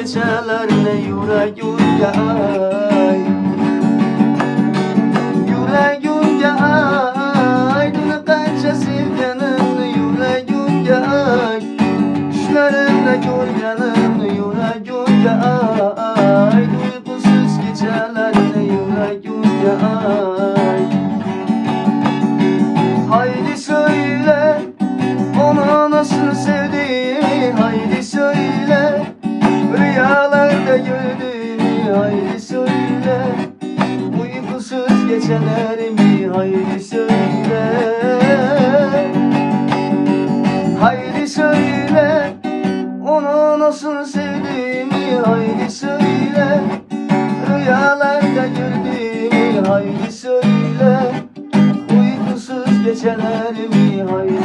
gecelerine yüreğimde ay. Yüreğimde ay, dün kaçça sevgenin yüreğimde ay. Düşlerimde görgenin yüreğimde ay. Duygusuz gecelerine yüreğimde ay. Haydi söyle, onu nasıl sevdiğini haydi söyle. Rüyalarda gördüğümü haydi söyle. Uykusuz gecelerimi haydi söyle. Haydi söyle, onu nasıl sevdiğimi haydi söyle. Rüyalarda gördüğümü haydi söyle. Uykusuz gecelerimi haydi